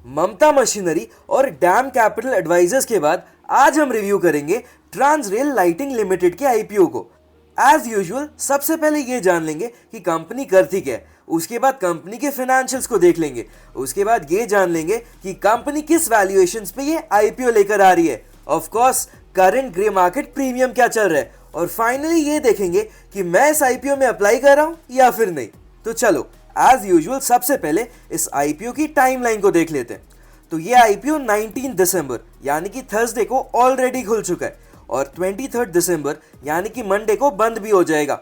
ममता machinery और dam Capital Advisors के बाद आज हम रिव्यू करेंगे ट्रांसरेल लाइटिंग लिमिटेड के आईपीओ को। एज यूजुअल सबसे पहले ये जान लेंगे कि कंपनी करती क्या है, उसके बाद कंपनी के फाइनेंशियल्स को देख लेंगे, उसके बाद ये जान लेंगे कि कंपनी किस वैल्यूएशंस पे ये आईपीओ लेकर आ रही है, of course current grey market premium क्या चल रहा है, और फाइनली ये देखेंगे कि मैं इस आईपीओ में अप्लाई कर रहा हूं या फिर नहीं। तो चलो एज यूजुअल सबसे पहले इस आईपीओ की टाइमलाइन को देख लेते हैं। तो ये आईपीओ 19 दिसंबर यानी कि थर्सडे को ऑलरेडी खुल चुका है और 23 दिसंबर यानी कि मंडे को बंद भी हो जाएगा।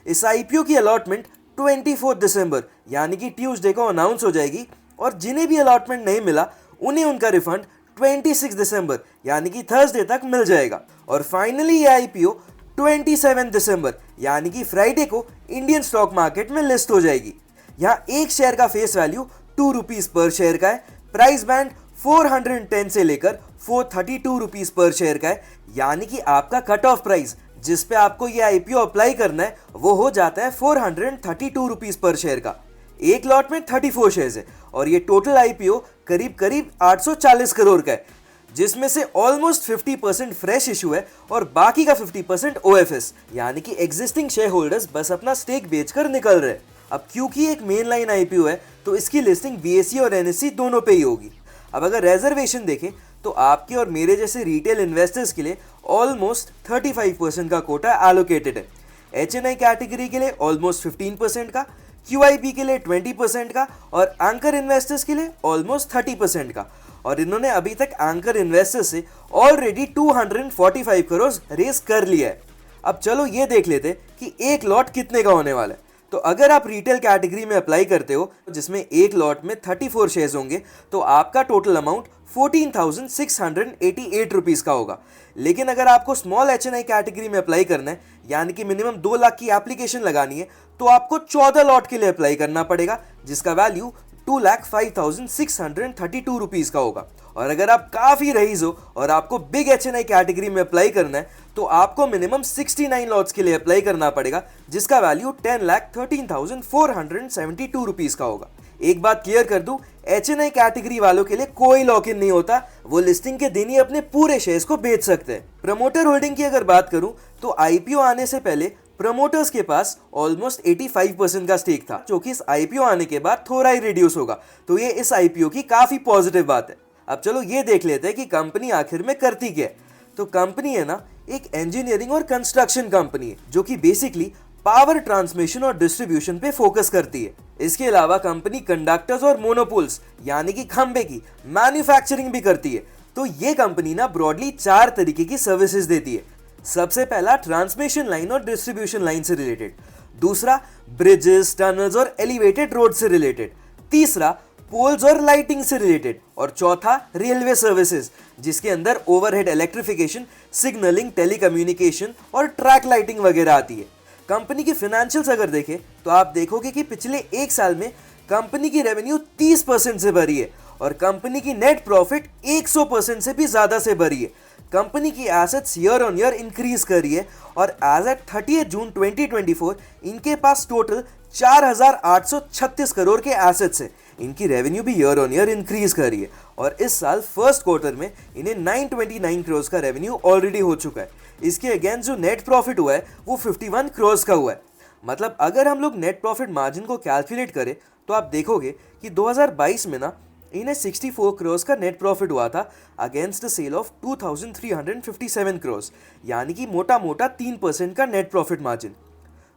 इस आईपीओ की अलॉटमेंट 24 दिसंबर यानी कि ट्यूसडे को अनाउंस हो जाएगी और जिन्हें भी अलॉटमेंट नहीं मिला उन्हें उनका रिफंड 26 दिसंबर यानी कि थर्सडे तक मिल जाएगा। और फाइनली ये आईपीओ 27 दिसंबर यानी कि फ्राइडे को इंडियन स्टॉक मार्केट में लिस्ट हो जाएगी। यहाँ एक शेयर का face value 2 rupees per share का है, प्राइस बैंड 410 से लेकर 432 रुपीज पर शेयर का है, यानी कि आपका कट ऑफ प्राइस जिस पे आपको ये आईपीओ अप्लाई करना है वो हो जाता है 432 रुपीज पर शेयर का। एक लॉट में 34 शेयर्स है और ये टोटल आईपीओ करीब करीब 840 करोड़ का है, जिसमें से ऑलमोस्ट 50% फ्रेश इशू है और बाकी का 50% ओएफएस यानी कि एग्जिस्टिंग शेयर होल्डर्स बस अपना स्टेक बेचकर निकल रहे हैं। अब क्योंकि एक मेन लाइन आईपीओ है तो इसकी लिस्टिंग बीएसई और एनएसई दोनों पे ही होगी। अब अगर रिजर्वेशन देखें तो आपके और मेरे जैसे रिटेल इन्वेस्टर्स के लिए ऑलमोस्ट 35% का कोटा एलोकेटेड है, एचएनआई कैटेगरी के लिए ऑलमोस्ट 15% का, क्यूआईपी के लिए 20% का और एंकर इन्वेस्टर्स के लिए ऑलमोस्ट 30% का। और इन्होंने अभी तक एंकर इन्वेस्टर्स से ऑलरेडी 245 करोड़ रेस कर लिया है। अब चलो ये देख लेते हैं कि एक लॉट कितने का होने वाला है। तो अगर आप रिटेल कैटेगरी में अप्लाई करते हो जिसमें एक लॉट में 34 शेयर्स होंगे तो आपका टोटल अमाउंट 14,688 रुपीज़ का होगा। लेकिन अगर आपको स्मॉल एचएनआई कैटेगरी में अप्लाई करना है यानी कि मिनिमम 2 लाख की एप्लीकेशन लगानी है तो आपको 14 लॉट के लिए अप्लाई करना पड़ेगा जिसका वैल्यू 2,05,632 रुपीज़ का होगा। और अगर आप काफ़ी रईस हो और आपको बिग एचएनआई कैटेगरी में अप्लाई करना है तो आपको मिनिमम 69 लॉट्स के लिए अप्लाई करना पड़ेगा जिसका वैल्यू 10,13,472 रुपीज़ का होगा। एक बात क्लियर कर दूं, एचएनआई कैटेगरी वालों के लिए कोई लॉक इन नहीं होता, वो लिस्टिंग के दिन ही अपने पूरे शेयर्स को बेच सकते हैं। प्रमोटर होल्डिंग की अगर बात करूं तो आईपीओ आने से पहले प्रमोटर्स के पास ऑलमोस्ट 85% का स्टेक था जो कि इस आईपीओ आने के बाद थोड़ा ही रिड्यूस होगा, तो ये इस आईपीओ की काफी पॉजिटिव बात है। अब चलो ये देख लेते हैं कि कंपनी आखिर में करती क्या है। तो कंपनी है ना एक इंजीनियरिंग और कंस्ट्रक्शन कंपनी है जो कि बेसिकली पावर ट्रांसमिशन और डिस्ट्रीब्यूशन पे फोकस करती है। इसके अलावा कंपनी कंडक्टर्स और मोनोपोल्स यानी कि खंबे की मैन्युफैक्चरिंग भी करती है। तो ये कंपनी ना ब्रॉडली 4 तरीके की सर्विसेज देती है। सबसे पहला ट्रांसमिशन लाइन और डिस्ट्रीब्यूशन लाइन से रिलेटेड, दूसरा ब्रिजेस, टनल्स और एलिवेटेड रोड से रिलेटेड, तीसरा पोल्स और लाइटिंग से रिलेटेड और चौथा रेलवे सर्विसेज जिसके अंदर ओवरहेड इलेक्ट्रिफिकेशन, सिग्नलिंग, टेलीकम्युनिकेशन और ट्रैक लाइटिंग वगैरह आती है। कंपनी की फाइनेंशियल्स अगर देखें तो आप देखोगे कि पिछले एक साल में कंपनी की रेवेन्यू 30% से बढ़ी है और कंपनी की नेट प्रॉफिट 100% से भी ज्यादा से बढ़ी है। कंपनी की assets year on year increase कर रही है और एज एट 30 जून 2024 इनके पास टोटल 4,836 करोड़ के एसेट्स है। इनकी रेवेन्यू भी ईयर ऑन ईयर इंक्रीज कर रही है और इस साल फर्स्ट क्वार्टर में इन्हें 929 करोड़ का रेवेन्यू ऑलरेडी हो चुका है। इसके अगेंस्ट जो नेट प्रॉफिट हुआ है वो 51 करोड़ का हुआ है। मतलब अगर हम लोग नेट प्रॉफिट मार्जिन को कैलकुलेट करें तो आप देखोगे कि 2022 में ना इन्हें 64 करोड़ का नेट प्रॉफिट हुआ था against the sale of 2,357 crore, यानी कि मोटा मोटा 3% का नेट प्रॉफिट मार्जिन।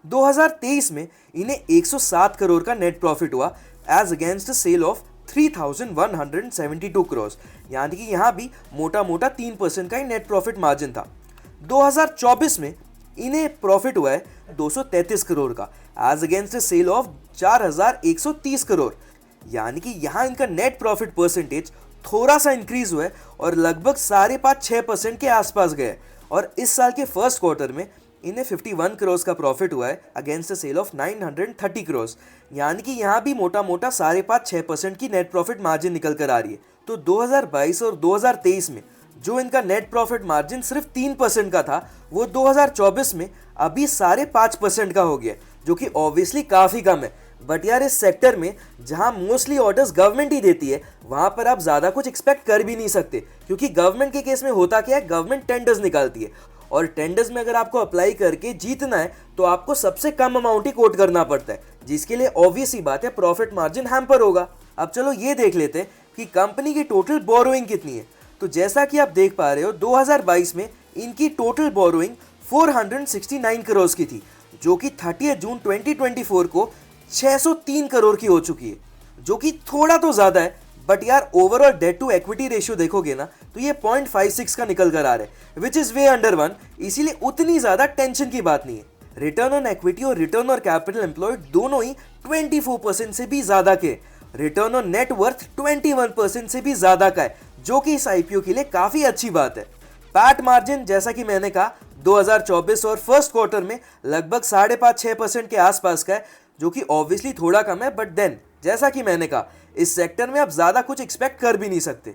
2023 में इन्हें 107 करोड़ का नेट प्रॉफिट हुआ as against sale of 3,172 crore, यानी कि यहाँ भी मोटा मोटा 3% का ही नेट प्रॉफिट मार्जिन था। 2024 में इन्हें प्रॉफिट हुआ है 233 करोड़ का as against sale of 4,130 crore, यानी कि यहाँ इनका नेट प्रॉफिट परसेंटेज थोड़ा सा इंक्रीज हुआ है और लगभग 5.5-6% के आसपास गए। और इस साल के फर्स्ट क्वार्टर में इन्हें 51 करोड़ का प्रॉफिट हुआ है अगेंस्ट सेल ऑफ 930 करोड़, यानी कि यहाँ भी मोटा मोटा 5.5-6% की नेट प्रॉफिट मार्जिन निकल कर आ रही है। तो 2022 और 2023 में जो इनका नेट प्रॉफिट मार्जिन सिर्फ 3% का था वो 2024 में अभी 5.5% का हो गया, जो कि ऑब्वियसली काफ़ी कम है। बट यार इस सेक्टर में जहां मोस्टली ऑर्डर्स गवर्नमेंट ही देती है, वहां पर आप ज्यादा कुछ एक्सपेक्ट कर भी नहीं सकते, क्योंकि गवर्नमेंट के केस में होता क्या है, गवर्नमेंट टेंडर्स निकालती है और टेंडर्स में अगर आपको अप्लाई करके जीतना है तो आपको सबसे कम अमाउंट ही कोट करना पड़ता है, जिसके लिए ऑब्वियस ही बात है प्रॉफिट मार्जिन हैम्पर होगा। अब चलो ये देख लेते हैं कि कंपनी की टोटल बोरोइंग कितनी है। तो जैसा कि आप देख पा रहे हो 2022 में इनकी टोटल बोरोइंग 469 करोड़ की थी, जो कि 30 जून 2024 को 603 करोड़ की हो चुकी है, जो कि थोड़ा तो ज्यादा है, बट यार overall debt to equity ratio देखोगे ना तो ये 0.56 का निकल कर आ रहा है, विच इज वे अंडर 1, इसीलिए उतनी ज्यादा टेंशन की बात नहीं है। रिटर्न ऑन इक्विटी और रिटर्न ऑन कैपिटल एम्प्लॉयड दोनों ही 24% से भी ज्यादा के, रिटर्न ऑन नेट वर्थ 21% से भी ज्यादा का है, जो कि इस आईपीओ के लिए काफी अच्छी बात है। पैट मार्जिन जैसा कि मैंने कहा 2024 और फर्स्ट क्वार्टर में लगभग 5.5-6% के आसपास का है, जो कि ऑब्वियसली थोड़ा कम है, बट देन जैसा कि मैंने कहा इस सेक्टर में आप ज्यादा कुछ एक्सपेक्ट कर भी नहीं सकते।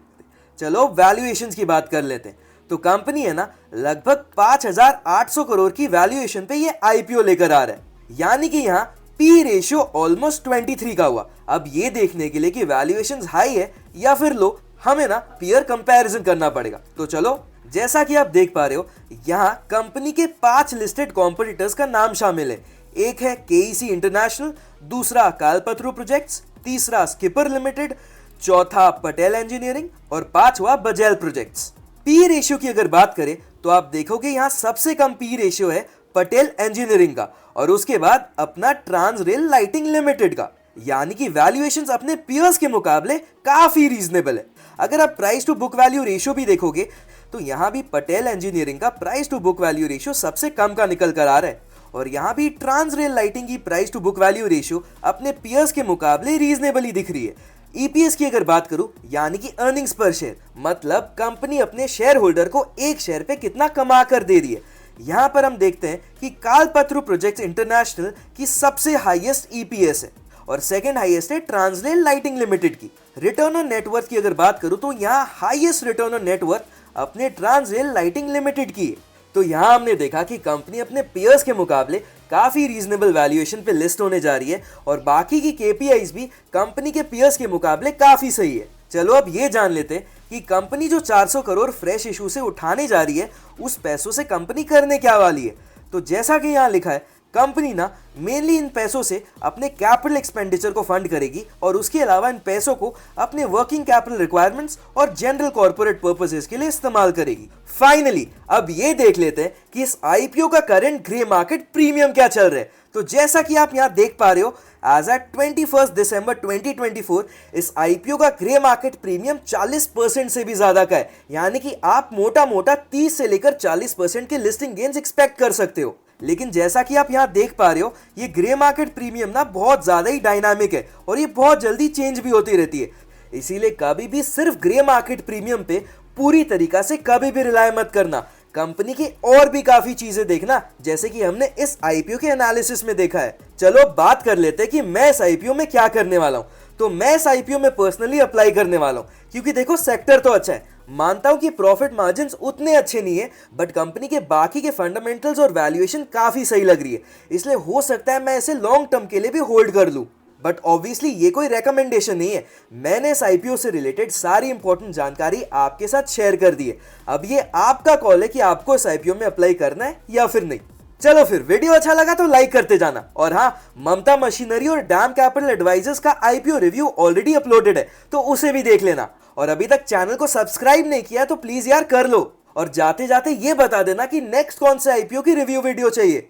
चलो वैल्यूएशंस की बात कर लेते हैं। तो कंपनी है ना लगभग 5,800 करोड़ की वैल्यूएशन पे ये आईपीओ लेकर आ रहा है, यानी कि यहाँ पी रेशियो ऑलमोस्ट 23 का हुआ। अब ये देखने के लिए कि वैल्यूएशंस हाई है या फिर लो, हमें ना पीयर कंपैरिजन करना पड़ेगा। तो चलो जैसा कि आप देख पा रहे हो यहाँ कंपनी के 5 लिस्टेड कॉम्पिटिटर्स का नाम शामिल है। एक है केईसी इंटरनेशनल, दूसरा कालपत्रु प्रोजेक्ट्स, तीसरा स्किपर लिमिटेड, चौथा पटेल इंजीनियरिंग और पांचवा बजेल प्रोजेक्ट्स। पी रेशियो की अगर बात करें तो आप देखोगे यहाँ सबसे कम पी रेशियो है पटेल इंजीनियरिंग का और उसके बाद अपना ट्रांसरेल लाइटिंग लिमिटेड का, यानी कि वैल्यूएशंस अपने पीयर्स के मुकाबले काफी रीजनेबल है। अगर आप price to book value ratio भी देखोगे तो यहाँ भी पटेल इंजीनियरिंग का price to book value ratio सबसे कम का निकल कर आ रहा है और यहाँ भी ट्रांसरेल लाइटिंग की price to book value ratio अपने पीयर्स के मुकाबले रीजनेबल ही दिख रही है। ईपीएस की अगर बात करूं, यानी कि अर्निंग्स पर शेयर, मतलब कंपनी अपने शेयर होल्डर को एक शेयर पे कितना कमा कर दे रही है, यहाँ पर हम देखते हैं कि कालपत्रु प्रोजेक्ट्स इंटरनेशनल की सबसे हाईएस्ट ईपीएस है और सेकंड हाईएस्ट है ट्रांसरेल लाइटिंग लिमिटेड की। रिटर्न ऑन नेटवर्थ की अगर बात करूं तो यहाँ हाईएस्ट रिटर्न ऑन नेटवर्थ अपने ट्रांसरेल लाइटिंग लिमिटेड की है। तो यहाँ हमने देखा कि कंपनी अपने पीयर्स के मुकाबले काफी रीजनेबल वैल्यूएशन पे लिस्ट होने जा रही है और बाकी की केपीआईज भी कंपनी के पीयर्स के मुकाबले काफी सही है। चलो अब ये जान लेते हैं कि कंपनी जो 400 करोड़ फ्रेश इशू से उठाने जा रही है उस पैसों से कंपनी करने क्या वाली है। तो जैसा कि यहाँ लिखा है, कंपनी ना मेनली इन पैसों से अपने कैपिटल एक्सपेंडिचर को फंड करेगी और उसके अलावा इन पैसों को अपने वर्किंग कैपिटल रिक्वायरमेंट्स और जनरल कॉर्पोरेट पर्पसेस के लिए इस्तेमाल करेगी। फाइनली अब ये देख लेते हैं कि इस आईपीओ का करंट ग्रे मार्केट प्रीमियम क्या चल रहा है। तो जैसा कि आप यहाँ देख पा रहे हो, एज एट 21 दिसंबर 2024 इस आईपीओ का ग्रे मार्केट प्रीमियम 40% से भी ज्यादा का है, यानी कि आप मोटा मोटा 30 से लेकर 40% के लिस्टिंग गेन्स एक्सपेक्ट कर सकते हो। लेकिन जैसा कि आप यहाँ देख पा रहे हो, ये ग्रे मार्केट प्रीमियम ना बहुत ज्यादा ही डायनामिक है और ये बहुत जल्दी चेंज भी होती रहती है, इसीलिए कभी भी सिर्फ ग्रे मार्केट प्रीमियम पे पूरी तरीका से कभी भी रिलाय मत करना। कंपनी की और भी काफी चीजें देखना, जैसे कि हमने इस आईपीओ के एनालिसिस में देखा है। चलो बात कर लेते हैं कि मैं इस आईपीओ में क्या करने वाला हूँ। तो मैं इस आईपीओ में पर्सनली अप्लाई करने वाला हूँ, क्योंकि देखो सेक्टर तो अच्छा है, मानता हूं कि प्रॉफिट मार्जिन्स उतने अच्छे नहीं है, बट कंपनी के बाकी के फंडामेंटल्स और वैल्यूएशन काफी सही लग रही है, इसलिए हो सकता है मैं इसे लॉन्ग टर्म के लिए भी होल्ड कर लूं। बट ऑब्वियसली ये कोई रेकमेंडेशन नहीं है, मैंने इस आईपीओ से रिलेटेड सारी इंपॉर्टेंट जानकारी आपके साथ शेयर कर दी है। अब ये आपका कॉल है कि आपको इस आईपीओ में अप्लाई करना है या फिर नहीं। चलो फिर वीडियो अच्छा लगा तो लाइक करते जाना, और हाँ, ममता मशीनरी और डैम कैपिटल एडवाइजर्स का आईपीओ रिव्यू ऑलरेडी अपलोडेड है, तो उसे भी देख लेना। और अभी तक चैनल को सब्सक्राइब नहीं किया तो प्लीज यार कर लो, और जाते जाते ये बता देना कि नेक्स्ट कौन से आईपीओ की रिव्यू वीडियो चाहिए।